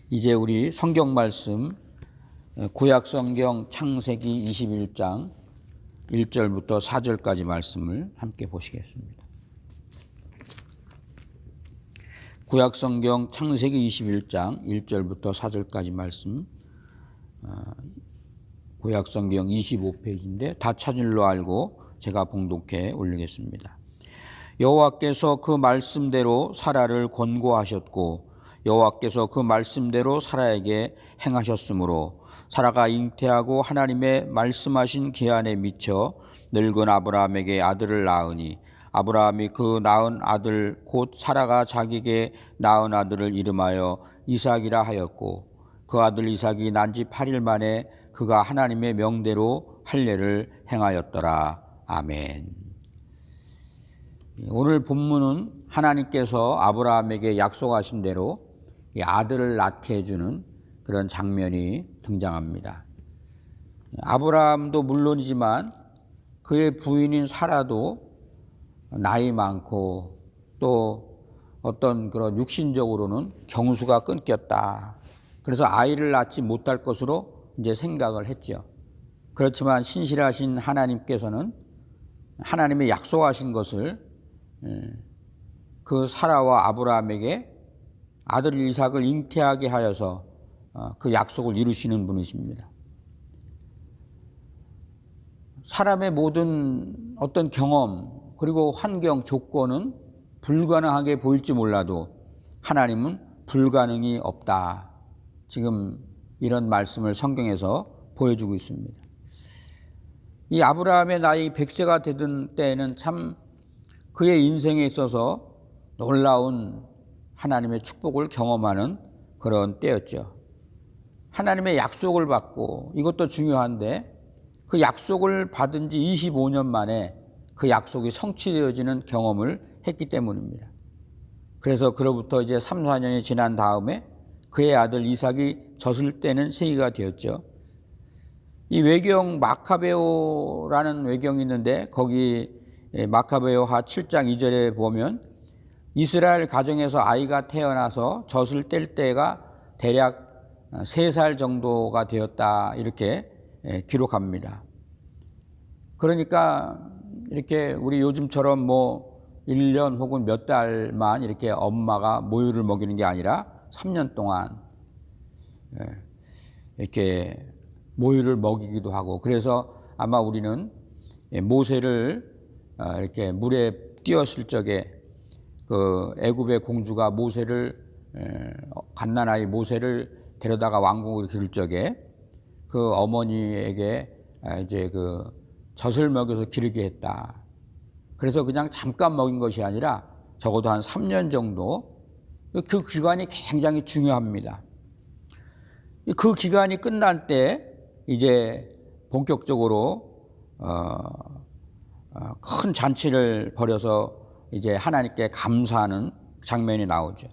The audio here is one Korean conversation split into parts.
이제 우리 성경 말씀 구약 성경 창세기 21장 1절부터 4절까지 말씀을 함께 보시겠습니다. 구약 성경 창세기 21장 1절부터 4절까지 말씀, 구약 성경 25페이지인데 다 찾은 줄로 알고 제가 봉독해 올리겠습니다. 여호와께서 그 말씀대로 사라를 권고하셨고 여호와께서 그 말씀대로 사라에게 행하셨으므로 사라가 잉태하고 하나님의 말씀하신 기한에 미쳐 늙은 아브라함에게 아들을 낳으니 아브라함이 그 낳은 아들 곧 사라가 자기에게 낳은 아들을 이름하여 이삭이라 하였고 그 아들 이삭이 난 지 8일 만에 그가 하나님의 명대로 할례를 행하였더라. 아멘. 오늘 본문은 하나님께서 아브라함에게 약속하신 대로 이 아들을 낳게 해주는 그런 장면이 등장합니다. 아브라함도 물론이지만 그의 부인인 사라도 나이 많고 또 어떤 그런 육신적으로는 경수가 끊겼다. 그래서 아이를 낳지 못할 것으로 이제 생각을 했죠. 그렇지만 신실하신 하나님께서는 하나님의 약속하신 것을 그 사라와 아브라함에게 아들 이삭을 잉태하게 하여서 그 약속을 이루시는 분이십니다. 사람의 모든 어떤 경험 그리고 환경 조건은 불가능하게 보일지 몰라도 하나님은 불가능이 없다. 지금 이런 말씀을 성경에서 보여주고 있습니다. 이 아브라함의 나이 100세가 되던 때에는 참 그의 인생에 있어서 놀라운 하나님의 축복을 경험하는 그런 때였죠. 하나님의 약속을 받고 이것도 중요한데 그 약속을 받은 지 25년 만에 그 약속이 성취되어지는 경험을 했기 때문입니다. 그래서 그로부터 이제 3, 4년이 지난 다음에 그의 아들 이삭이 젖을 때는 세기가 되었죠. 이 외경 마카베오라는 외경이 있는데 거기 마카베오하 7장 2절에 보면 이스라엘 가정에서 아이가 태어나서 젖을 뗄 때가 대략 3살 정도가 되었다 이렇게 기록합니다. 그러니까 이렇게 우리 요즘처럼 뭐 1년 혹은 몇 달만 이렇게 엄마가 모유를 먹이는 게 아니라 3년 동안 이렇게 모유를 먹이기도 하고 그래서 아마 우리는 모세를 이렇게 물에 띄었을 적에 그 애굽의 공주가 모세를 갓난아이 모세를 데려다가 왕궁으로 기를 적에 그 어머니에게 이제 그 젖을 먹여서 기르게 했다. 그래서 그냥 잠깐 먹인 것이 아니라 적어도 한 3년 정도 그 기간이 굉장히 중요합니다. 그 기간이 끝난 때 이제 본격적으로 큰 잔치를 벌여서 이제 하나님께 감사하는 장면이 나오죠.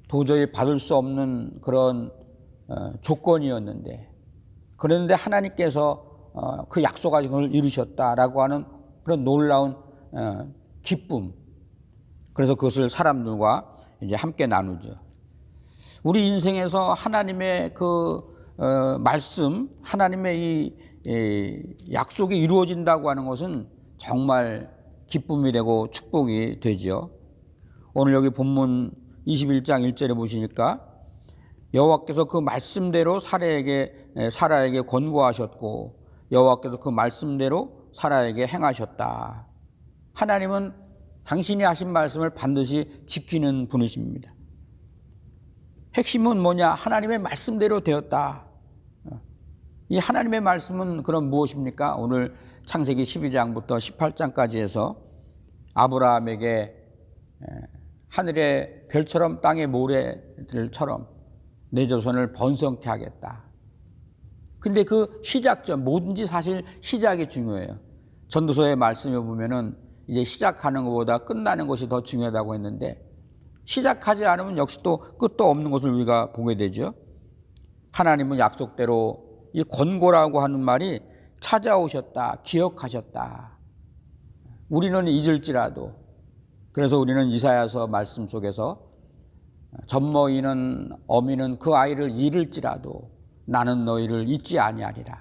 도저히 받을 수 없는 그런 조건이었는데 그런데 하나님께서 그 약속하신 것을 이루셨다라고 하는 그런 놀라운 기쁨. 그래서 그것을 사람들과 이제 함께 나누죠. 우리 인생에서 하나님의 그 말씀, 하나님의 이 약속이 이루어진다고 하는 것은 정말 기쁨이 되고 축복이 되죠. 오늘 여기 본문 21장 1절에 보시니까 여호와께서 그 말씀대로 사라에게 권고하셨고 여호와께서 그 말씀대로 사라에게 행하셨다. 하나님은 당신이 하신 말씀을 반드시 지키는 분이십니다. 핵심은 뭐냐? 하나님의 말씀대로 되었다. 이 하나님의 말씀은 그럼 무엇입니까? 오늘 창세기 12장부터 18장까지 해서 아브라함에게 하늘의 별처럼 땅의 모래들처럼 내 조선을 번성케 하겠다. 근데 그 시작점, 뭐든지 사실 시작이 중요해요. 전도서의 말씀에 보면은 이제 시작하는 것보다 끝나는 것이 더 중요하다고 했는데 시작하지 않으면 역시 또 끝도 없는 것을 우리가 보게 되죠. 하나님은 약속대로 이 권고라고 하는 말이 찾아오셨다, 기억하셨다. 우리는 잊을지라도 그래서 우리는 이사야서 말씀 속에서 젖먹이는 어미는 그 아이를 잃을지라도 나는 너희를 잊지 아니하리라.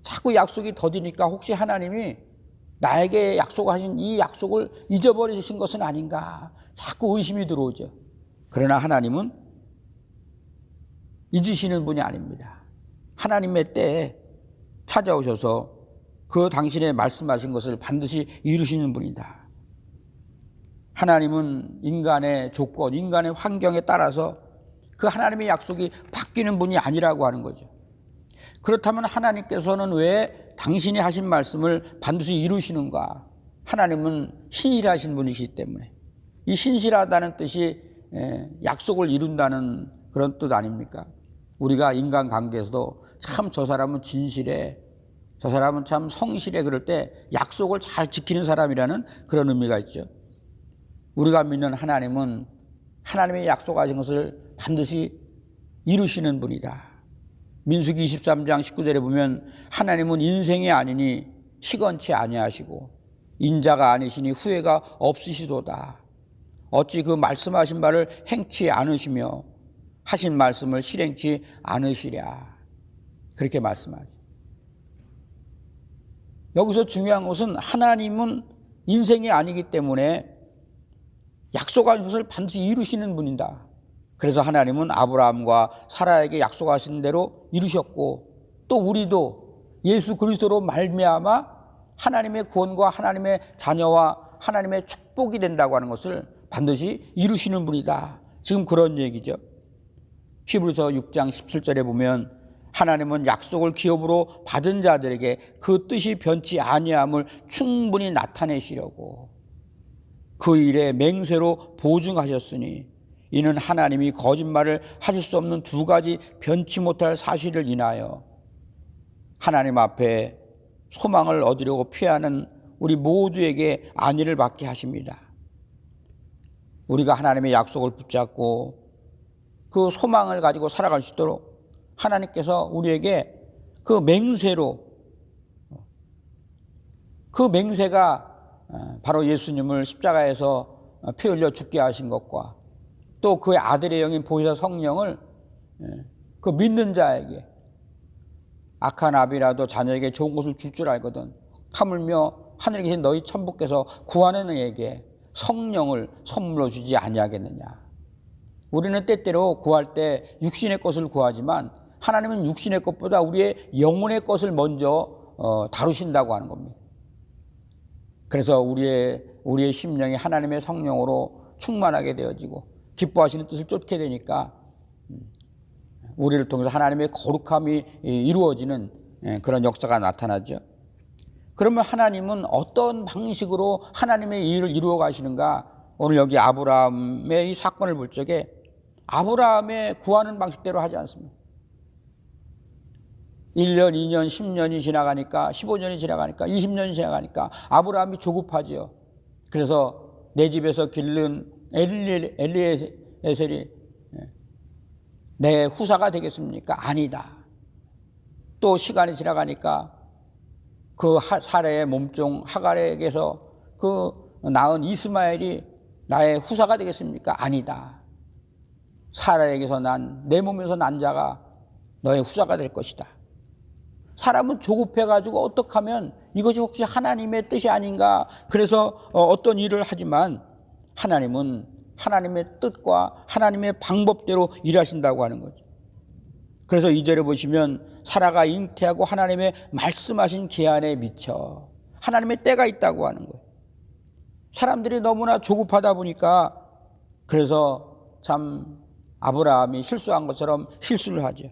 자꾸 약속이 더디니까 혹시 하나님이 나에게 약속하신 이 약속을 잊어버리신 것은 아닌가 자꾸 의심이 들어오죠. 그러나 하나님은 잊으시는 분이 아닙니다. 하나님의 때에 찾아오셔서 그 당신의 말씀하신 것을 반드시 이루시는 분이다. 하나님은 인간의 조건, 인간의 환경에 따라서 그 하나님의 약속이 바뀌는 분이 아니라고 하는 거죠. 그렇다면 하나님께서는 왜 당신이 하신 말씀을 반드시 이루시는가? 하나님은 신실하신 분이시기 때문에. 이 신실하다는 뜻이 약속을 이룬다는 그런 뜻 아닙니까? 우리가 인간관계에서도 참 저 사람은 진실해, 저 사람은 참 성실해, 그럴 때 약속을 잘 지키는 사람이라는 그런 의미가 있죠. 우리가 믿는 하나님은 하나님의 약속하신 것을 반드시 이루시는 분이다. 민수기 23장 19절에 보면 하나님은 인생이 아니니 시건치 아니하시고 인자가 아니시니 후회가 없으시도다. 어찌 그 말씀하신 바를 행치 않으시며 하신 말씀을 실행치 않으시랴. 그렇게 말씀하죠. 여기서 중요한 것은 하나님은 인생이 아니기 때문에 약속한 것을 반드시 이루시는 분이다. 그래서 하나님은 아브라함과 사라에게 약속하신 대로 이루셨고 또 우리도 예수 그리스도로 말미암아 하나님의 구원과 하나님의 자녀와 하나님의 축복이 된다고 하는 것을 반드시 이루시는 분이다. 지금 그런 얘기죠. 히브리서 6장 17절에 보면 하나님은 약속을 기업으로 받은 자들에게 그 뜻이 변치 아니함을 충분히 나타내시려고 그 일에 맹세로 보증하셨으니 이는 하나님이 거짓말을 하실 수 없는 두 가지 변치 못할 사실을 인하여 하나님 앞에 소망을 얻으려고 피하는 우리 모두에게 안위를 받게 하십니다. 우리가 하나님의 약속을 붙잡고 그 소망을 가지고 살아갈 수 있도록 하나님께서 우리에게 그 맹세로, 그 맹세가 바로 예수님을 십자가에서 피 흘려 죽게 하신 것과 또 그의 아들의 영인 보혜사 성령을 그 믿는 자에게 악한 아비라도 자녀에게 좋은 것을 줄 줄 알거든 하물며 하늘에 계신 너희 천부께서 구하는 이에게 성령을 선물로 주지 아니하겠느냐. 우리는 때때로 구할 때 육신의 것을 구하지만 하나님은 육신의 것보다 우리의 영혼의 것을 먼저 다루신다고 하는 겁니다. 그래서 우리의 심령이 하나님의 성령으로 충만하게 되어지고 기뻐하시는 뜻을 쫓게 되니까 우리를 통해서 하나님의 거룩함이 이루어지는 그런 역사가 나타나죠. 그러면 하나님은 어떤 방식으로 하나님의 일을 이루어 가시는가? 오늘 여기 아브라함의 이 사건을 볼 적에 아브라함의 구하는 방식대로 하지 않습니다. 1년, 2년, 10년이 지나가니까 15년이 지나가니까 20년이 지나가니까 아브라함이 조급하지요. 그래서 내 집에서 기른 엘리에셀이 내 후사가 되겠습니까? 아니다. 또 시간이 지나가니까 그 사레의 몸종 하갈에게서 그 낳은 이스마엘이 나의 후사가 되겠습니까? 아니다. 사라에게서 내 몸에서 난 자가 너의 후사가 될 것이다. 사람은 조급해가지고 어떻게 하면 이것이 혹시 하나님의 뜻이 아닌가, 그래서 어떤 일을 하지만 하나님은 하나님의 뜻과 하나님의 방법대로 일하신다고 하는 거죠. 그래서 2절에 보시면 사라가 잉태하고 하나님의 말씀하신 기한에 미쳐 하나님의 때가 있다고 하는 거예요. 사람들이 너무나 조급하다 보니까 그래서 참 아브라함이 실수한 것처럼 실수를 하죠.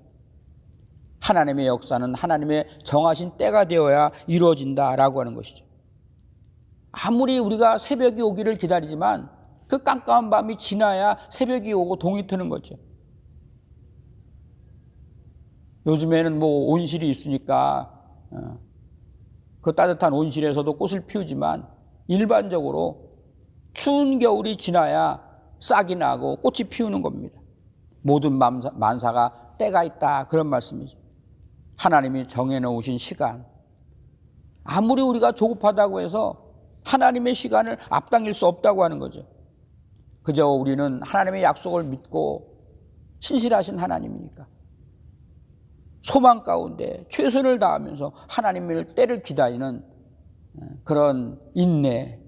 하나님의 역사는 하나님의 정하신 때가 되어야 이루어진다라고 하는 것이죠. 아무리 우리가 새벽이 오기를 기다리지만 그 깜깜한 밤이 지나야 새벽이 오고 동이 트는 거죠. 요즘에는 뭐 온실이 있으니까 그 따뜻한 온실에서도 꽃을 피우지만 일반적으로 추운 겨울이 지나야 싹이 나고 꽃이 피우는 겁니다. 모든 만사가 때가 있다, 그런 말씀이죠. 하나님이 정해놓으신 시간, 아무리 우리가 조급하다고 해서 하나님의 시간을 앞당길 수 없다고 하는 거죠. 그저 우리는 하나님의 약속을 믿고 신실하신 하나님이니까 소망 가운데 최선을 다하면서 하나님의 때를 기다리는 그런 인내,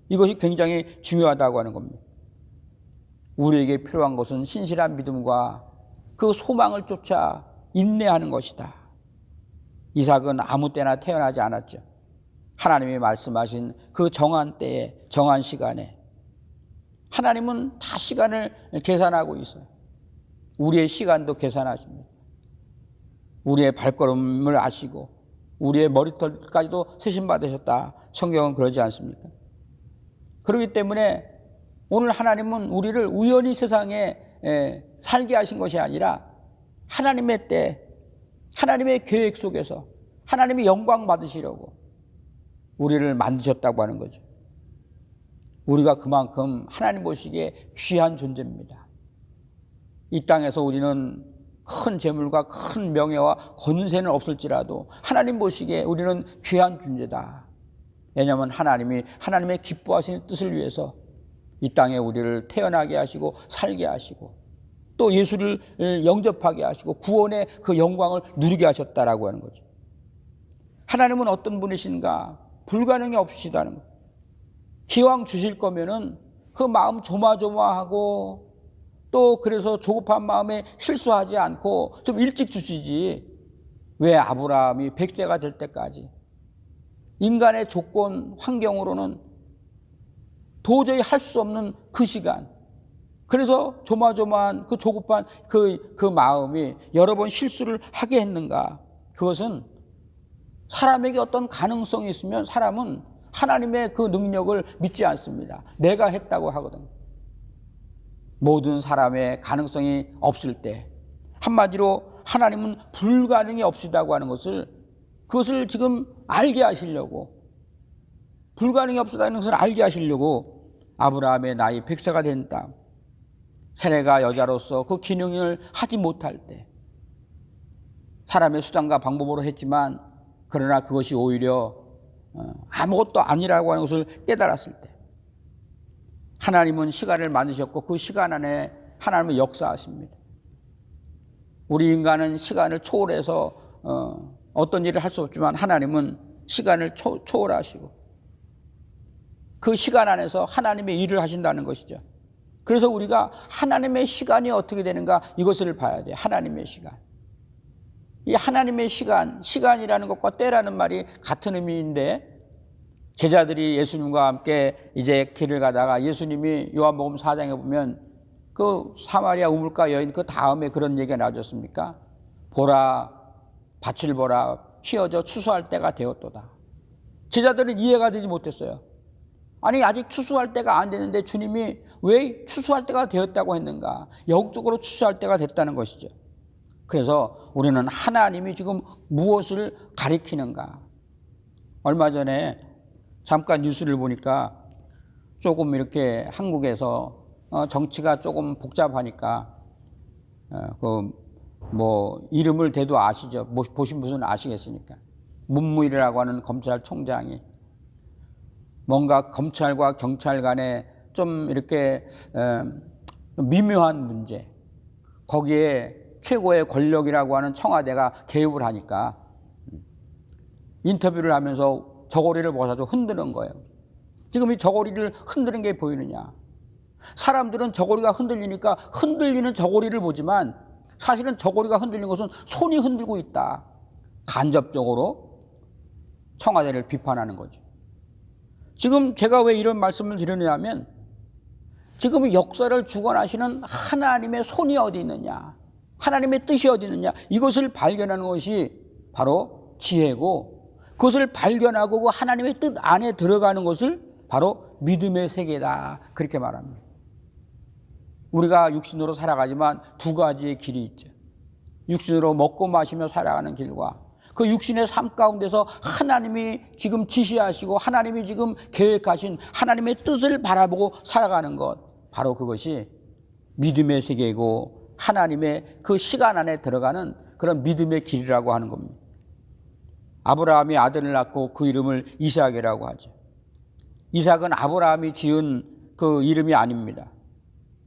이것이 굉장히 중요하다고 하는 겁니다. 우리에게 필요한 것은 신실한 믿음과 그 소망을 쫓아 인내하는 것이다. 이삭은 아무 때나 태어나지 않았죠. 하나님이 말씀하신 그 정한 때에, 정한 시간에 하나님은 다 시간을 계산하고 있어요. 우리의 시간도 계산하십니다. 우리의 발걸음을 아시고 우리의 머리털까지도 세심받으셨다. 성경은 그러지 않습니까? 그렇기 때문에 오늘 하나님은 우리를 우연히 세상에 살게 하신 것이 아니라 하나님의 때, 하나님의 계획 속에서 하나님의 영광 받으시려고 우리를 만드셨다고 하는 거죠. 우리가 그만큼 하나님 보시기에 귀한 존재입니다. 이 땅에서 우리는 큰 재물과 큰 명예와 권세는 없을지라도 하나님 보시기에 우리는 귀한 존재다. 왜냐하면 하나님이 하나님의 기뻐하시는 뜻을 위해서 이 땅에 우리를 태어나게 하시고 살게 하시고 또 예수를 영접하게 하시고 구원의 그 영광을 누리게 하셨다라고 하는 거죠. 하나님은 어떤 분이신가? 불가능이 없으시다는 거예요. 기왕 주실 거면은 그 마음 조마조마하고 또 그래서 조급한 마음에 실수하지 않고 좀 일찍 주시지. 왜 아브라함이 100세가 될 때까지 인간의 조건 환경으로는 도저히 할 수 없는 그 시간, 그래서 조마조마한 그 조급한 그 마음이 여러 번 실수를 하게 했는가? 그것은 사람에게 어떤 가능성이 있으면 사람은 하나님의 그 능력을 믿지 않습니다. 내가 했다고 하거든요. 모든 사람의 가능성이 없을 때, 한마디로 하나님은 불가능이 없으시다고 하는 것을, 그것을 지금 알게 하시려고, 불가능이 없다는 것을 알게 하시려고 아브라함의 나이 100세가 된 땅, 세례가 여자로서 그 기능을 하지 못할 때 사람의 수단과 방법으로 했지만, 그러나 그것이 오히려 아무것도 아니라고 하는 것을 깨달았을 때 하나님은 시간을 만드셨고 그 시간 안에 하나님은 역사하십니다. 우리 인간은 시간을 초월해서 어떤 일을 할 수 없지만 하나님은 시간을 초월하시고 그 시간 안에서 하나님의 일을 하신다는 것이죠. 그래서 우리가 하나님의 시간이 어떻게 되는가 이것을 봐야 돼요. 하나님의 시간. 이 하나님의 시간, 시간이라는 것과 때라는 말이 같은 의미인데, 제자들이 예수님과 함께 이제 길을 가다가 예수님이 요한복음 4장에 보면 그 사마리아 우물가 여인 그 다음에 그런 얘기가 나오셨습니까? 보라, 밭을 보라, 휘어져 추수할 때가 되었도다. 제자들은 이해가 되지 못했어요. 아니 아직 추수할 때가 안 됐는데 주님이 왜 추수할 때가 되었다고 했는가? 영적으로 추수할 때가 됐다는 것이죠. 그래서 우리는 하나님이 지금 무엇을 가리키는가? 얼마 전에 잠깐 뉴스를 보니까 조금 이렇게 한국에서 정치가 조금 복잡하니까 이름을 대도 아시죠? 보신 분은 아시겠습니까? 문무일이라고 하는 검찰총장이 뭔가 검찰과 경찰 간에 좀 이렇게 미묘한 문제, 거기에 최고의 권력이라고 하는 청와대가 개입을 하니까 인터뷰를 하면서 저고리를 벗어서 흔드는 거예요. 지금 이 저고리를 흔드는 게 보이느냐? 사람들은 저고리가 흔들리니까 흔들리는 저고리를 보지만 사실은 저고리가 흔들리는 것은 손이 흔들고 있다. 간접적으로 청와대를 비판하는 거죠. 지금 제가 왜 이런 말씀을 드리느냐면 지금 역사를 주관하시는 하나님의 손이 어디 있느냐? 하나님의 뜻이 어디 있느냐? 이것을 발견하는 것이 바로 지혜고, 그것을 발견하고 그 하나님의 뜻 안에 들어가는 것을 바로 믿음의 세계다. 그렇게 말합니다. 우리가 육신으로 살아가지만 두 가지의 길이 있죠. 육신으로 먹고 마시며 살아가는 길과 그 육신의 삶 가운데서 하나님이 지금 지시하시고 하나님이 지금 계획하신 하나님의 뜻을 바라보고 살아가는 것, 바로 그것이 믿음의 세계이고 하나님의 그 시간 안에 들어가는 그런 믿음의 길이라고 하는 겁니다. 아브라함이 아들을 낳고 그 이름을 이삭이라고 하죠. 이삭은 아브라함이 지은 그 이름이 아닙니다.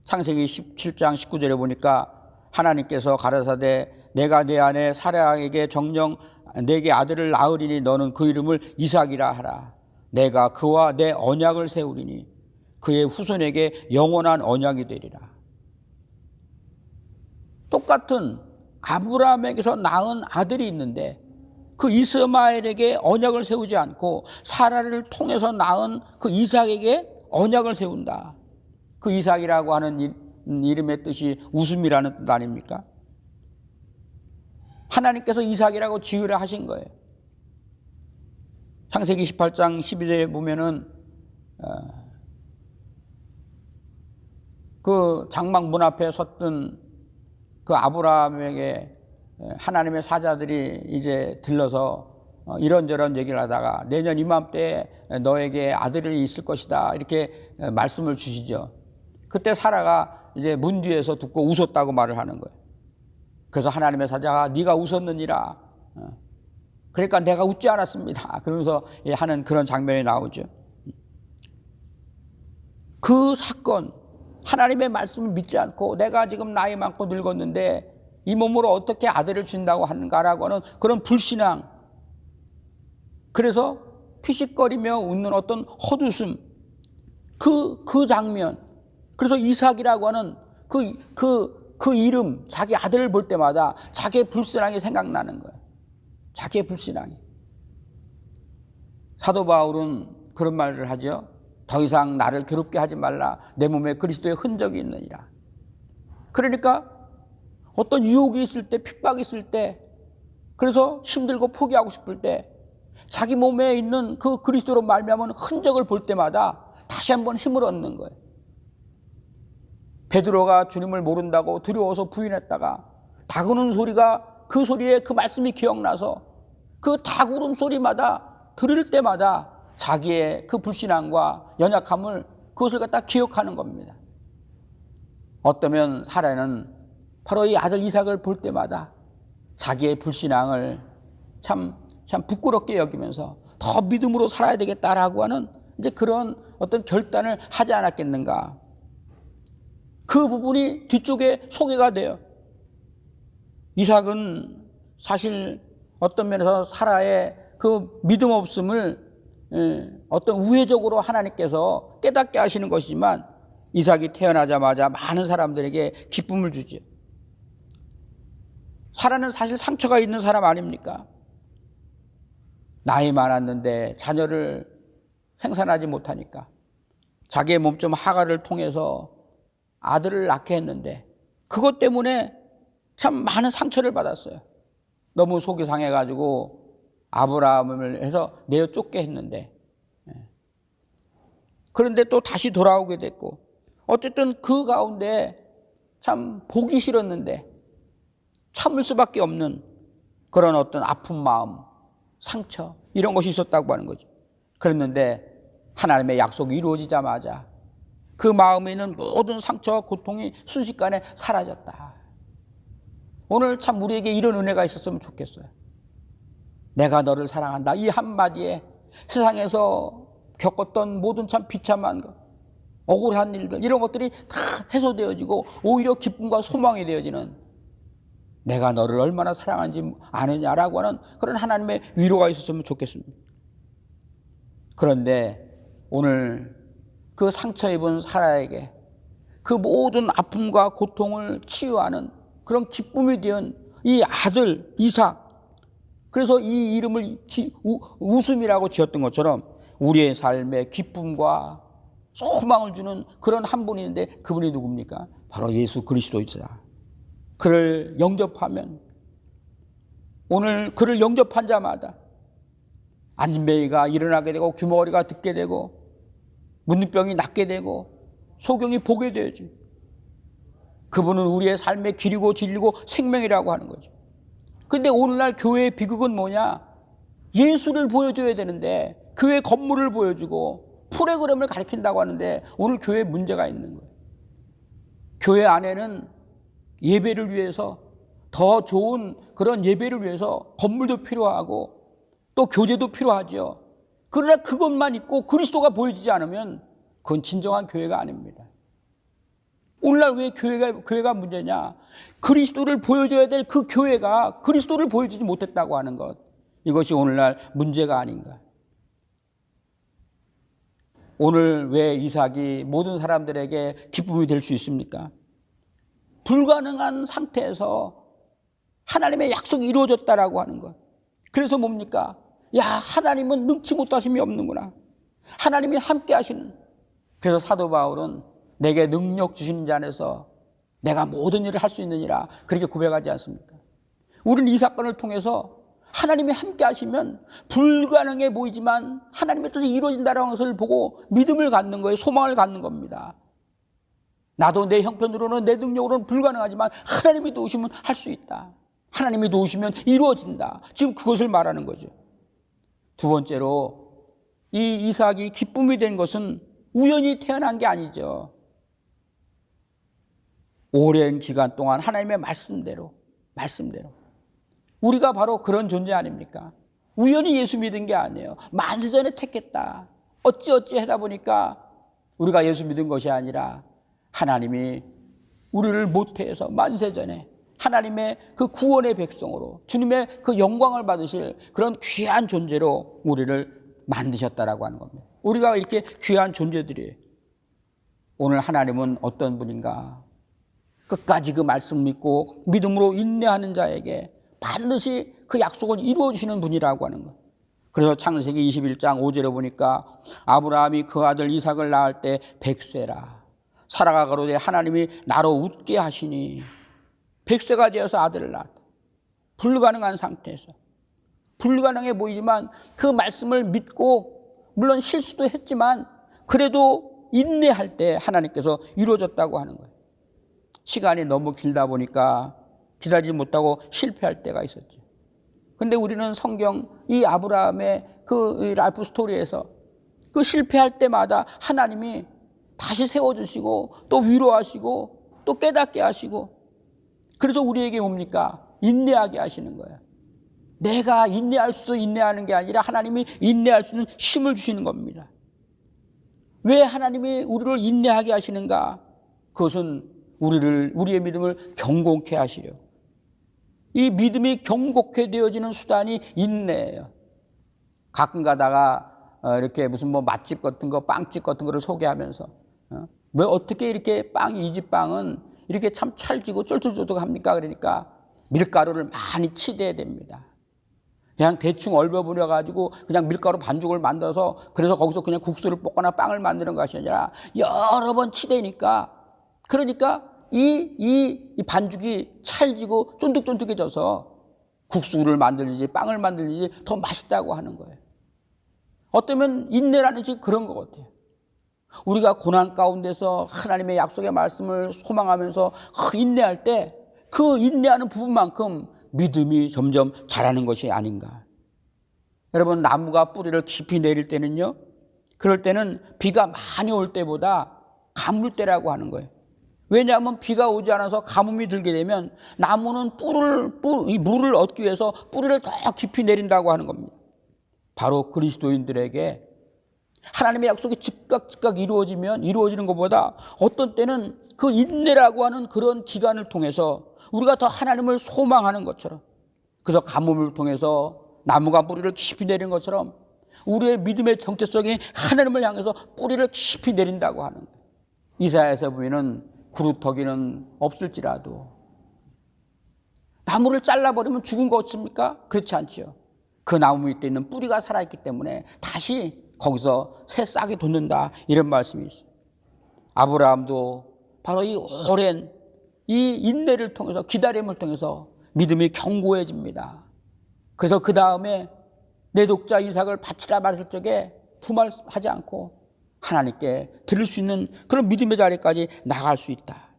창세기 17장 19절에 보니까 하나님께서 가라사대 내가 내 아내 사라에게 정령 내게 아들을 낳으리니 너는 그 이름을 이삭이라 하라. 내가 그와 내 언약을 세우리니 그의 후손에게 영원한 언약이 되리라. 똑같은 아브라함에게서 낳은 아들이 있는데 그 이스마엘에게 언약을 세우지 않고 사라를 통해서 낳은 그 이삭에게 언약을 세운다. 그 이삭이라고 하는 이름의 뜻이 웃음이라는 뜻 아닙니까? 하나님께서 이삭이라고 지으라 하신 거예요. 창세기 18장 12절에 보면은 그 장막 문 앞에 섰던 그 아브라함에게 하나님의 사자들이 이제 들러서 이런저런 얘기를 하다가 내년 이맘때에 너에게 아들이 있을 것이다 이렇게 말씀을 주시죠. 그때 사라가 이제 문 뒤에서 듣고 웃었다고 말을 하는 거예요. 그래서 하나님의 사자가 네가 웃었느니라. 그러니까 내가 웃지 않았습니다. 그러면서 하는 그런 장면이 나오죠. 그 사건, 하나님의 말씀을 믿지 않고 내가 지금 나이 많고 늙었는데 이 몸으로 어떻게 아들을 준다고 하는가라고 하는 그런 불신앙, 그래서 피식거리며 웃는 어떤 헛웃음, 그 장면, 그래서 이삭이라고 하는 그 이름, 자기 아들을 볼 때마다 자기의 불신앙이 생각나는 거예요. 자기의 불신앙이. 사도 바울은 그런 말을 하죠. 더 이상 나를 괴롭게 하지 말라. 내 몸에 그리스도의 흔적이 있느니라. 그러니까 어떤 유혹이 있을 때, 핍박이 있을 때, 그래서 힘들고 포기하고 싶을 때 자기 몸에 있는 그 그리스도로 말미암은 흔적을 볼 때마다 다시 한번 힘을 얻는 거예요. 베드로가 주님을 모른다고 두려워서 부인했다가 닭우는 소리가, 그 소리에 그 말씀이 기억나서 그 닭우는 소리마다 들을 때마다 자기의 그 불신앙과 연약함을, 그것을 갖다 기억하는 겁니다. 어쩌면 사라는 바로 이 아들 이삭을 볼 때마다 자기의 불신앙을 참 부끄럽게 여기면서 더 믿음으로 살아야 되겠다라고 하는 이제 그런 어떤 결단을 하지 않았겠는가. 그 부분이 뒤쪽에 소개가 돼요. 이삭은 사실 어떤 면에서 사라의 그 믿음 없음을 어떤 우회적으로 하나님께서 깨닫게 하시는 것이지만 이삭이 태어나자마자 많은 사람들에게 기쁨을 주죠. 사라는 사실 상처가 있는 사람 아닙니까? 나이 많았는데 자녀를 생산하지 못하니까 자기의 몸좀 하가를 통해서 아들을 낳게 했는데 그것 때문에 참 많은 상처를 받았어요. 너무 속이 상해가지고 아브라함을 해서 내어 쫓게 했는데, 그런데 또 다시 돌아오게 됐고, 어쨌든 그 가운데 참 보기 싫었는데 참을 수밖에 없는 그런 어떤 아픈 마음, 상처, 이런 것이 있었다고 하는 거죠. 그랬는데 하나님의 약속이 이루어지자마자 그 마음에 있는 모든 상처와 고통이 순식간에 사라졌다. 오늘 참 우리에게 이런 은혜가 있었으면 좋겠어요. 내가 너를 사랑한다. 이 한마디에 세상에서 겪었던 모든 참 비참한 것, 억울한 일들, 이런 것들이 다 해소되어지고 오히려 기쁨과 소망이 되어지는, 내가 너를 얼마나 사랑하는지 아느냐라고 하는 그런 하나님의 위로가 있었으면 좋겠습니다. 그런데 오늘 그 상처 입은 사라에게 그 모든 아픔과 고통을 치유하는 그런 기쁨이 되은 이 아들 이삭, 그래서 이 이름을 웃음이라고 지었던 것처럼 우리의 삶에 기쁨과 소망을 주는 그런 한 분이 있는데 그분이 누굽니까? 바로 예수 그리스도이다. 그를 영접하면, 오늘 그를 영접한 자마다 안진뱅이가 일어나게 되고 귀머거리가 듣게 되고 문둥병이 낫게 되고 소경이 보게 되지. 그분은 우리의 삶의 길이고 진리고 생명이라고 하는 거죠. 그런데 오늘날 교회의 비극은 뭐냐? 예수를 보여줘야 되는데 교회 건물을 보여주고 프로그램을 가르친다고 하는데 오늘 교회에 문제가 있는 거예요. 교회 안에는 예배를 위해서, 더 좋은 그런 예배를 위해서 건물도 필요하고 또 교제도 필요하죠. 그러나 그것만 있고 그리스도가 보여지지 않으면 그건 진정한 교회가 아닙니다. 오늘날 왜 교회가 문제냐? 그리스도를 보여줘야 될 그 교회가 그리스도를 보여주지 못했다고 하는 것. 이것이 오늘날 문제가 아닌가. 오늘 왜 이삭이 모든 사람들에게 기쁨이 될 수 있습니까? 불가능한 상태에서 하나님의 약속이 이루어졌다라고 하는 것. 그래서 뭡니까? 야, 하나님은 능치 못하심이 없는구나. 하나님이 함께 하시는. 그래서 사도 바울은 내게 능력 주시는 자 안에서 내가 모든 일을 할 수 있느니라 그렇게 고백하지 않습니까? 우리는 이 사건을 통해서 하나님이 함께 하시면 불가능해 보이지만 하나님의 뜻이 이루어진다는 것을 보고 믿음을 갖는 거예요. 소망을 갖는 겁니다. 나도 내 형편으로는 내 능력으로는 불가능하지만 하나님이 도우시면 할 수 있다. 하나님이 도우시면 이루어진다. 지금 그것을 말하는 거죠. 두 번째로 이 이삭이 기쁨이 된 것은 우연히 태어난 게 아니죠. 오랜 기간 동안 하나님의 말씀대로 우리가 바로 그런 존재 아닙니까? 우연히 예수 믿은 게 아니에요. 만세전에 택했다. 어찌 하다 보니까 우리가 예수 믿은 것이 아니라 하나님이 우리를 모태에서 만세전에 하나님의 그 구원의 백성으로 주님의 그 영광을 받으실 그런 귀한 존재로 우리를 만드셨다라고 하는 겁니다. 우리가 이렇게 귀한 존재들이에요. 오늘 하나님은 어떤 분인가? 끝까지 그 말씀 믿고 믿음으로 인내하는 자에게 반드시 그 약속을 이루어 주시는 분이라고 하는 것. 그래서 창세기 21장 5절에 보니까 아브라함이 그 아들 이삭을 낳을 때 100세라. 사라가 가로되 하나님이 나로 웃게 하시니 100세가 되어서 아들을 낳았다. 불가능한 상태에서. 불가능해 보이지만 그 말씀을 믿고 물론 실수도 했지만 그래도 인내할 때 하나님께서 이루어졌다고 하는 거예요. 시간이 너무 길다 보니까 기다리지 못하고 실패할 때가 있었죠. 근데 우리는 성경 이 아브라함의 그 라이프 스토리에서 그 실패할 때마다 하나님이 다시 세워주시고 또 위로하시고 또 깨닫게 하시고 그래서 우리에게 뭡니까? 인내하게 하시는 거예요. 내가 인내할 수 인내하는 게 아니라 하나님이 인내할 수 있는 힘을 주시는 겁니다. 왜 하나님이 우리를 인내하게 하시는가? 그것은 우리의 믿음을 경고케 하시려. 이 믿음이 경고케 되어지는 수단이 인내예요. 가끔 가다가 이렇게 무슨 뭐 맛집 같은 거, 빵집 같은 거를 소개하면서 왜 어떻게 이렇게 이 집 빵은 이렇게 참 찰지고 쫄깃쫄깃합니까? 그러니까 밀가루를 많이 치대야 됩니다. 그냥 대충 얼버무려가지고 그냥 밀가루 반죽을 만들어서 그래서 거기서 그냥 국수를 볶거나 빵을 만드는 것이 아니라 여러 번 치대니까 그러니까 이 반죽이 찰지고 쫀득쫀득해져서 국수를 만들지 빵을 만들지 더 맛있다고 하는 거예요. 어쩌면 인내라는 것이 그런 것 같아요. 우리가 고난 가운데서 하나님의 약속의 말씀을 소망하면서 인내할 때 그 인내하는 부분만큼 믿음이 점점 자라는 것이 아닌가. 여러분 나무가 뿌리를 깊이 내릴 때는요. 그럴 때는 비가 많이 올 때보다 가물 때라고 하는 거예요. 왜냐하면 비가 오지 않아서 가뭄이 들게 되면 나무는 이 물을 얻기 위해서 뿌리를 더 깊이 내린다고 하는 겁니다. 바로 그리스도인들에게 하나님의 약속이 즉각 이루어지는 것보다 어떤 때는 그 인내라고 하는 그런 기간을 통해서 우리가 더 하나님을 소망하는 것처럼 그래서 가뭄을 통해서 나무가 뿌리를 깊이 내린 것처럼 우리의 믿음의 정체성이 하나님을 향해서 뿌리를 깊이 내린다고 하는 거예요. 이사야에서 보면은 구루터기는 없을지라도 나무를 잘라버리면 죽은 거 없습니까? 그렇지 않지요. 그 나무 밑에 있는 뿌리가 살아있기 때문에 다시 거기서 새 싹이 돋는다 이런 말씀이 있어요. 아브라함도 바로 이 오랜 이 인내를 통해서 기다림을 통해서 믿음이 견고해집니다. 그래서 그 다음에 내 독자 이삭을 바치라 말할 적에 두말하지 않고 하나님께 드릴 수 있는 그런 믿음의 자리까지 나갈 수 있다.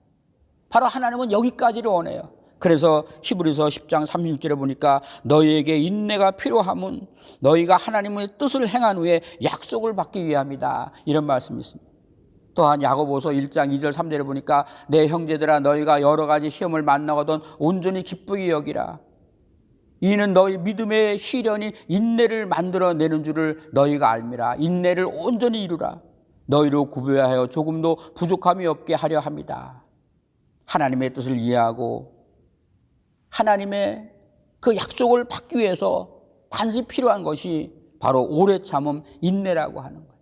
바로 하나님은 여기까지를 원해요. 그래서 히브리서 10장 36절에 보니까 너희에게 인내가 필요함은 너희가 하나님의 뜻을 행한 후에 약속을 받기 위함이다. 이런 말씀이 있습니다. 또한 야고보서 1장 2절 3절에 보니까 내 형제들아 너희가 여러 가지 시험을 만나거든 온전히 기쁘게 여기라. 이는 너희 믿음의 시련이 인내를 만들어내는 줄을 너희가 알미라. 인내를 온전히 이루라. 너희로 구별하여 조금도 부족함이 없게 하려 합니다. 하나님의 뜻을 이해하고 하나님의 그 약속을 받기 위해서 반드시 필요한 것이 바로 오래 참음, 인내라고 하는 거예요.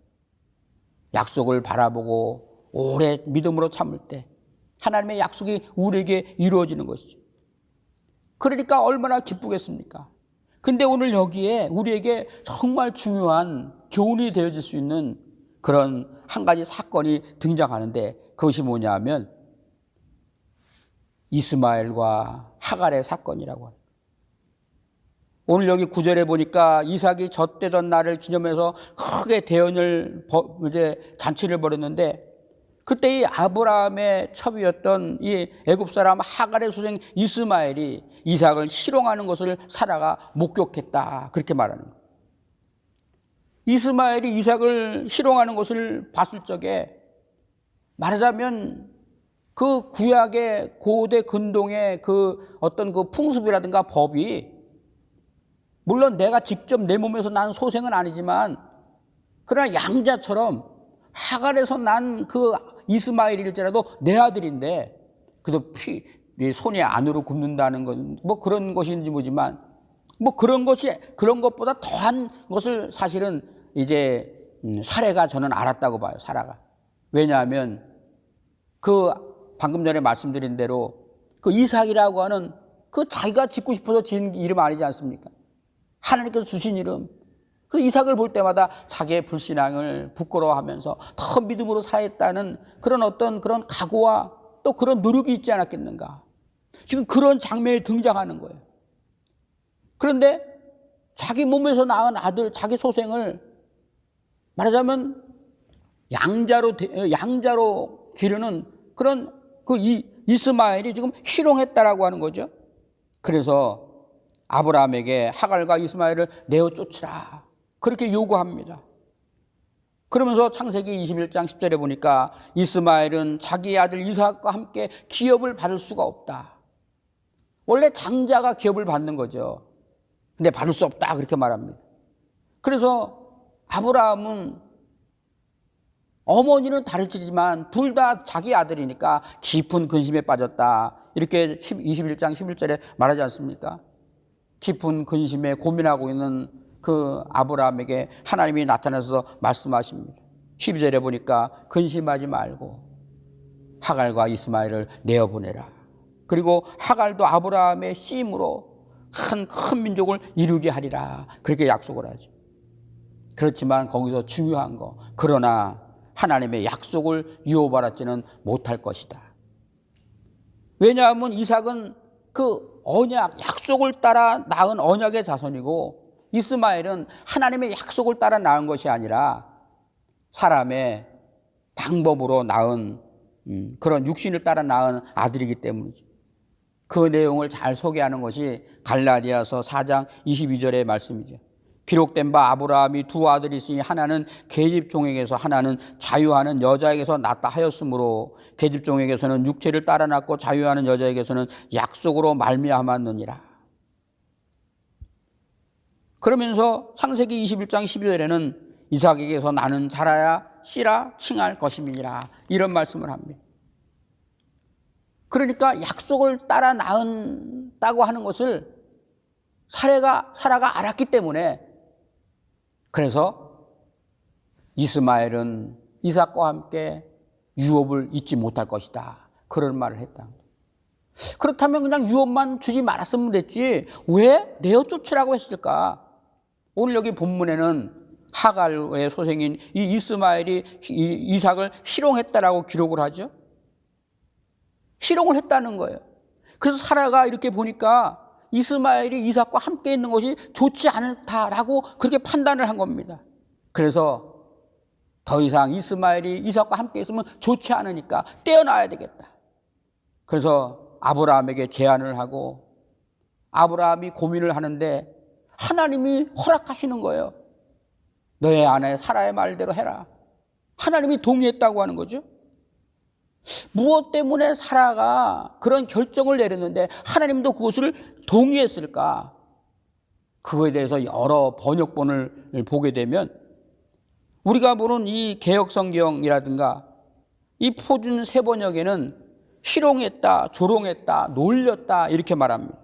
약속을 바라보고 오래 믿음으로 참을 때 하나님의 약속이 우리에게 이루어지는 것이죠. 그러니까 얼마나 기쁘겠습니까? 근데 오늘 여기에 우리에게 정말 중요한 교훈이 되어질 수 있는 그런 한 가지 사건이 등장하는데 그것이 뭐냐 하면 이스마엘과 하갈의 사건이라고 합니다. 오늘 여기 9절에 보니까 이삭이 젖되던 날을 기념해서 크게 대연을 잔치를 벌였는데 그때 이 아브라함의 첩이었던 이 애굽 사람 하갈의 소생 이스마엘이 이삭을 희롱하는 것을 사라가 목격했다. 그렇게 말하는 거예요. 이스마엘이 이삭을 희롱하는 것을 봤을 적에 말하자면 그 구약의 고대 근동의 그 어떤 그 풍습이라든가 법이 물론 내가 직접 내 몸에서 난 소생은 아니지만 그러나 양자처럼 하갈에서 난 그 이스마엘일지라도 내 아들인데 그래도 손이 안으로 굽는다는 건 뭐 그런 것인지 모르지만 뭐 그런 것보다 더한 것을 사실은 이제 사례가 저는 알았다고 봐요. 사라가. 왜냐하면 그 방금 전에 말씀드린 대로 그 이삭이라고 하는 그 자기가 짓고 싶어서 지은 이름 아니지 않습니까? 하나님께서 주신 이름. 그 이삭을 볼 때마다 자기의 불신앙을 부끄러워하면서 더 믿음으로 살아있다는 그런 어떤 그런 각오와 또 그런 노력이 있지 않았겠는가. 지금 그런 장면이 등장하는 거예요. 그런데 자기 몸에서 낳은 아들, 자기 소생을 말하자면 양자로 기르는 그런 그 이스마엘이 지금 희롱했다라고 하는 거죠. 그래서 아브라함에게 하갈과 이스마엘을 내어 쫓으라. 그렇게 요구합니다. 그러면서 창세기 21장 10절에 보니까 이스마엘은 자기 아들 이삭과 함께 기업을 받을 수가 없다. 원래 장자가 기업을 받는 거죠. 근데 받을 수 없다. 그렇게 말합니다. 그래서 아브라함은 어머니는 다를지만 둘 다 자기 아들이니까 깊은 근심에 빠졌다. 이렇게 21장 11절에 말하지 않습니까? 깊은 근심에 고민하고 있는 그 아브라함에게 하나님이 나타나서 말씀하십니다. 12절에 보니까 근심하지 말고 하갈과 이스마엘을 내어보내라. 그리고 하갈도 아브라함의 씨임으로 큰 민족을 이루게 하리라. 그렇게 약속을 하죠. 그렇지만 거기서 중요한 거, 그러나 하나님의 약속을 유업받지는 못할 것이다. 왜냐하면 이삭은 그 언약, 약속을 따라 낳은 언약의 자손이고 이스마엘은 하나님의 약속을 따라 낳은 것이 아니라 사람의 방법으로 낳은 그런 육신을 따라 낳은 아들이기 때문이죠. 그 내용을 잘 소개하는 것이 갈라디아서 4장 22절의 말씀이죠. 기록된 바 아브라함이 두 아들이 있으니 하나는 계집종에게서 하나는 자유하는 여자에게서 낳다 하였으므로 계집종에게서는 육체를 따라 낳고 자유하는 여자에게서는 약속으로 말미암았느니라. 그러면서 창세기 21장 12절에는 이삭에게서 나는 자라야 씨라 칭할 것임이니라. 이런 말씀을 합니다. 그러니까 약속을 따라 낳았다고 하는 것을 사라가 알았기 때문에 그래서 이스마엘은 이삭과 함께 유업을 잊지 못할 것이다. 그런 말을 했다. 그렇다면 그냥 유업만 주지 말았으면 됐지 왜 내어 쫓으라고 했을까? 오늘 여기 본문에는 하갈의 소생인 이 이스마엘이 이삭을 희롱했다라고 기록을 하죠. 희롱을 했다는 거예요. 그래서 사라가 이렇게 보니까 이스마엘이 이삭과 함께 있는 것이 좋지 않다라고 그렇게 판단을 한 겁니다. 그래서 더 이상 이스마엘이 이삭과 함께 있으면 좋지 않으니까 떼어놔야 되겠다. 그래서 아브라함에게 제안을 하고 아브라함이 고민을 하는데 하나님이 허락하시는 거예요. 너의 아내 사라의 말대로 해라. 하나님이 동의했다고 하는 거죠. 무엇 때문에 사라가 그런 결정을 내렸는데 하나님도 그것을 동의했을까? 그거에 대해서 여러 번역본을 보게 되면 우리가 보는 이 개역성경이라든가 이 표준 세번역에는 희롱했다, 조롱했다, 놀렸다 이렇게 말합니다.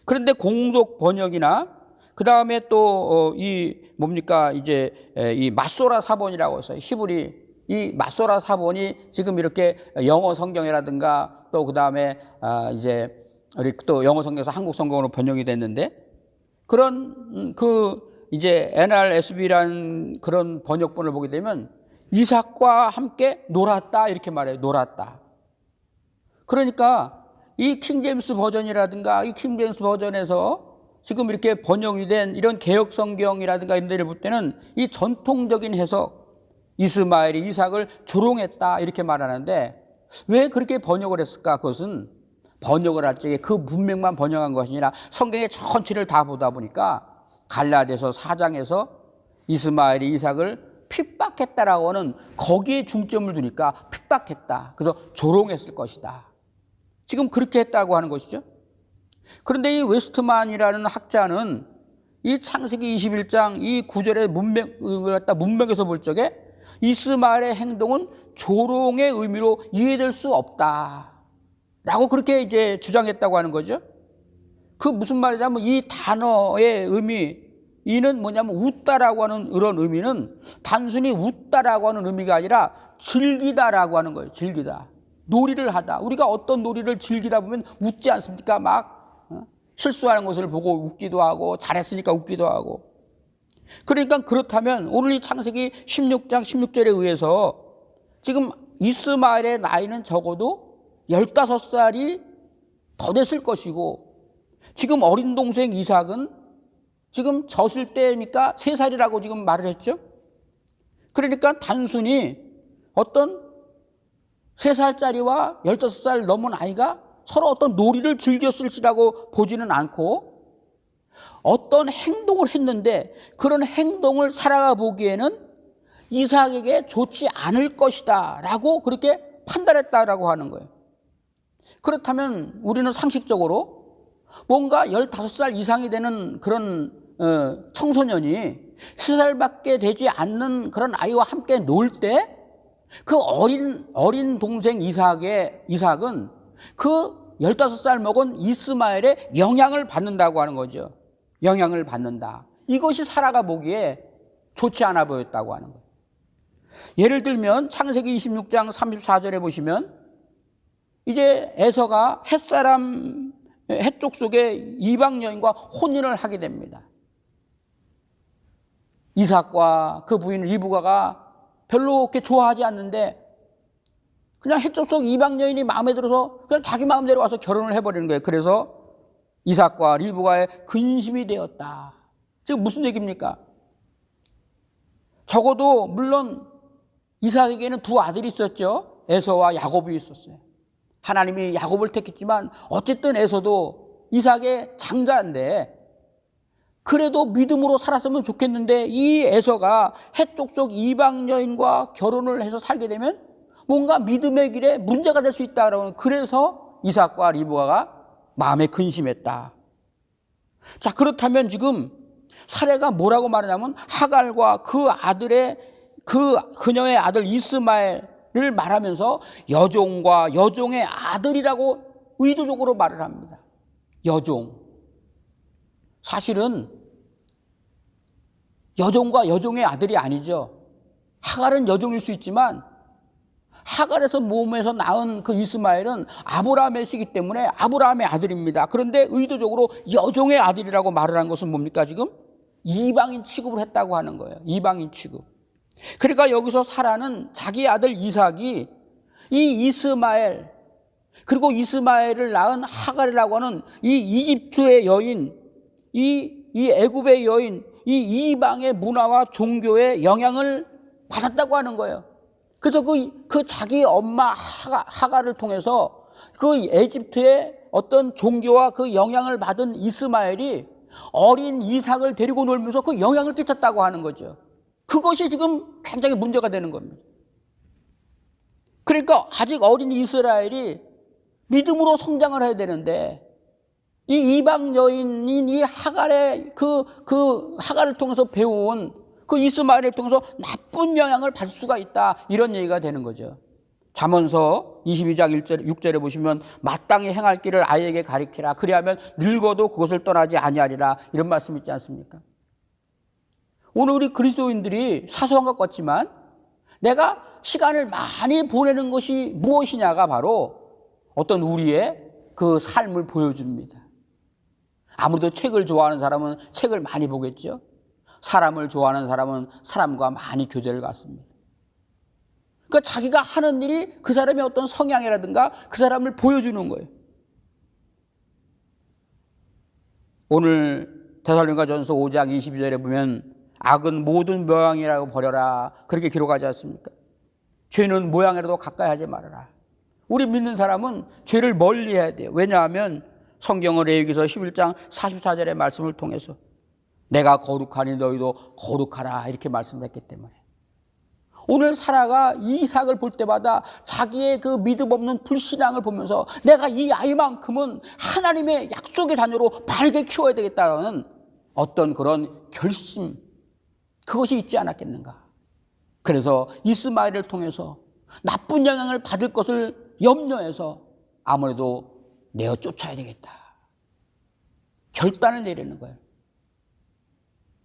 그런데 공동 번역이나 그 다음에 또 이 뭡니까 이제 이 마소라 사본이라고 해서 히브리 이 마소라 사본이 지금 이렇게 영어 성경이라든가 또 그 다음에 이제 우리 또 영어 성경에서 한국 성경으로 번역이 됐는데 그런 그 이제 NRSV라는 그런 번역본을 보게 되면 이삭과 함께 놀았다 이렇게 말해요. 놀았다. 그러니까 이 킹제임스 버전이라든가 이 킹제임스 버전에서 지금 이렇게 번역이 된 이런 개역 성경이라든가 이런 데를 볼 때는 이 전통적인 해석 이스마엘이 이삭을 조롱했다 이렇게 말하는데 왜 그렇게 번역을 했을까? 그것은 번역을 할 적에 그 문맥만 번역한 것이 아니라 성경의 전체를 다 보다 보니까 갈라디아서 4장에서 이스마엘이 이삭을 핍박했다라고 하는 거기에 중점을 두니까 핍박했다. 그래서 조롱했을 것이다. 지금 그렇게 했다고 하는 것이죠. 그런데 이 웨스트만이라는 학자는 이 창세기 21장 이 구절의 문맥에서 볼 적에 이스마엘의 행동은 조롱의 의미로 이해될 수 없다. 라고 그렇게 이제 주장했다고 하는 거죠. 그 무슨 말이냐면 이 단어의 의미, 이는 뭐냐면 웃다라고 하는 그런 의미는 단순히 웃다라고 하는 의미가 아니라 즐기다라고 하는 거예요. 즐기다. 놀이를 하다. 우리가 어떤 놀이를 즐기다 보면 웃지 않습니까? 막 실수하는 것을 보고 웃기도 하고 잘했으니까 웃기도 하고. 그러니까 그렇다면 오늘 이 창세기 16장 16절에 의해서 지금 이스마엘의 나이는 적어도 15살이 더 됐을 것이고 지금 어린 동생 이삭은 지금 젖을 때니까 3살이라고 지금 말을 했죠. 그러니까 단순히 어떤 3살짜리와 15살 넘은 아이가 서로 어떤 놀이를 즐겼을지라고 보지는 않고 어떤 행동을 했는데 그런 행동을 살아가 보기에는 이삭에게 좋지 않을 것이다 라고 그렇게 판단했다라고 하는 거예요. 그렇다면 우리는 상식적으로 뭔가 15살 이상이 되는 그런 청소년이 3살밖에 되지 않는 그런 아이와 함께 놀 때 그 어린 동생 이삭은 그 15살 먹은 이스마엘의 영향을 받는다고 하는 거죠. 영향을 받는다. 이것이 살아가 보기에 좋지 않아 보였다고 하는 거예요. 예를 들면 창세기 26장 34절에 보시면 이제 에서가 헷족 속의 이방 여인과 혼인을 하게 됩니다. 이삭과 그 부인 리브가가 별로 그렇게 좋아하지 않는데 그냥 헷족 속 이방 여인이 마음에 들어서 그냥 자기 마음대로 와서 결혼을 해버리는 거예요. 그래서 이삭과 리브가의 근심이 되었다. 지금 무슨 얘기입니까? 적어도 물론 이삭에게는 2 아들이 있었죠. 에서와 야곱이 있었어요. 하나님이 야곱을 택했지만 어쨌든 에서도 이삭의 장자인데 그래도 믿음으로 살았으면 좋겠는데 이 에서가 헷족 속 이방 여인과 결혼을 해서 살게 되면 뭔가 믿음의 길에 문제가 될 수 있다라고 그래서 이삭과 리브가가 마음에 근심했다. 자, 그렇다면 지금 사례가 뭐라고 말하냐면 하갈과 그녀의 아들 이스마엘을 말하면서 여종과 여종의 아들이라고 의도적으로 말을 합니다. 여종. 사실은 여종과 여종의 아들이 아니죠. 하갈은 여종일 수 있지만 하갈에서 몸에서 낳은 그 이스마엘은 아브라함의 씨이기 때문에 아브라함의 아들입니다. 그런데 의도적으로 여종의 아들이라고 말을 한 것은 뭡니까 지금? 이방인 취급을 했다고 하는 거예요. 이방인 취급. 그러니까 여기서 사라는 자기 아들 이삭이 이 이스마엘 그리고 이스마엘을 낳은 하갈이라고 하는 이 이집트의 여인 이 애굽의 여인 이 이방의 문화와 종교의 영향을 받았다고 하는 거예요. 그래서 그 자기 엄마 하갈을 통해서 그 에집트의 어떤 종교와 그 영향을 받은 이스마엘이 어린 이삭을 데리고 놀면서 그 영향을 끼쳤다고 하는 거죠. 그것이 지금 굉장히 문제가 되는 겁니다. 그러니까 아직 어린 이스라엘이 믿음으로 성장을 해야 되는데 이 이방 여인인 이 하갈의 그 하갈을 통해서 배운 그 이스마엘을 통해서 나쁜 영향을 받을 수가 있다. 이런 얘기가 되는 거죠. 잠언서 22장 6절에 보시면 마땅히 행할 길을 아이에게 가리키라. 그리하면 늙어도 그것을 떠나지 아니하리라. 이런 말씀 있지 않습니까? 오늘 우리 그리스도인들이 사소한 것 같지만 내가 시간을 많이 보내는 것이 무엇이냐가 바로 어떤 우리의 그 삶을 보여줍니다. 아무래도 책을 좋아하는 사람은 책을 많이 보겠죠. 사람을 좋아하는 사람은 사람과 많이 교제를 갖습니다. 그러니까 자기가 하는 일이 그 사람의 어떤 성향이라든가 그 사람을 보여주는 거예요. 오늘 데살로니가전서 5장 22절에 보면 악은 모든 모양이라고 버려라. 그렇게 기록하지 않습니까? 죄는 모양이라도 가까이 하지 말아라. 우리 믿는 사람은 죄를 멀리 해야 돼요. 왜냐하면 성경은 레위기서 11장 44절의 말씀을 통해서 내가 거룩하니 너희도 거룩하라 이렇게 말씀을 했기 때문에 오늘 사라가 이삭을 볼 때마다 자기의 그 믿음 없는 불신앙을 보면서 내가 이 아이만큼은 하나님의 약속의 자녀로 바르게 키워야 되겠다는 어떤 그런 결심, 그것이 있지 않았겠는가. 그래서 이스마엘을 통해서 나쁜 영향을 받을 것을 염려해서 아무래도 내어 쫓아야 되겠다. 결단을 내리는 거예요.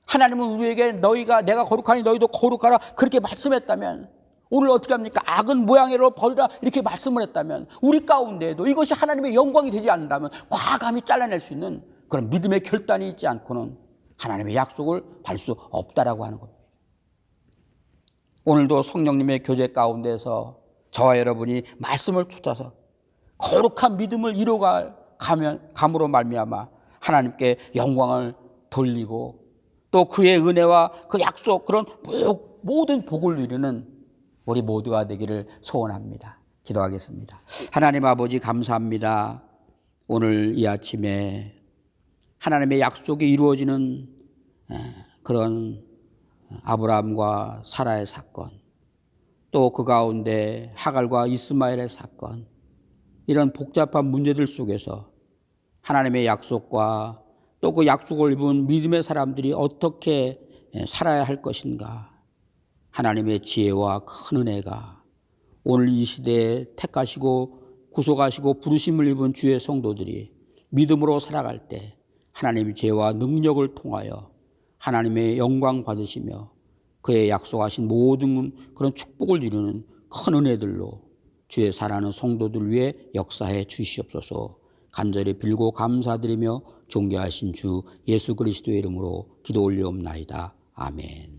하나님은 우리에게 내가 거룩하니 너희도 거룩하라 그렇게 말씀했다면 오늘 어떻게 합니까? 악은 모양으로 버리라 이렇게 말씀을 했다면 우리 가운데에도 이것이 하나님의 영광이 되지 않는다면 과감히 잘라낼 수 있는 그런 믿음의 결단이 있지 않고는 하나님의 약속을 받을 수 없다라고 하는 겁니다. 오늘도 성령님의 교제 가운데서 저와 여러분이 말씀을 쫓아서 거룩한 믿음을 감으로 말미암아 하나님께 영광을 돌리고 또 그의 은혜와 그 약속 그런 모든 복을 누리는 우리 모두가 되기를 소원합니다. 기도하겠습니다. 하나님 아버지 감사합니다. 오늘 이 아침에 하나님의 약속이 이루어지는 그런 아브라함과 사라의 사건, 또 그 가운데 하갈과 이스마엘의 사건, 이런 복잡한 문제들 속에서 하나님의 약속과 또 그 약속을 입은 믿음의 사람들이 어떻게 살아야 할 것인가. 하나님의 지혜와 큰 은혜가 오늘 이 시대에 택하시고 구속하시고 부르심을 입은 주의 성도들이 믿음으로 살아갈 때 하나님의 지혜와 능력을 통하여 하나님의 영광 받으시며 그의 약속하신 모든 그런 축복을 이루는 큰 은혜들로 주의 사랑하는 성도들 위해 역사해 주시옵소서. 간절히 빌고 감사드리며 존귀하신 주 예수 그리스도의 이름으로 기도 올리옵나이다. 아멘.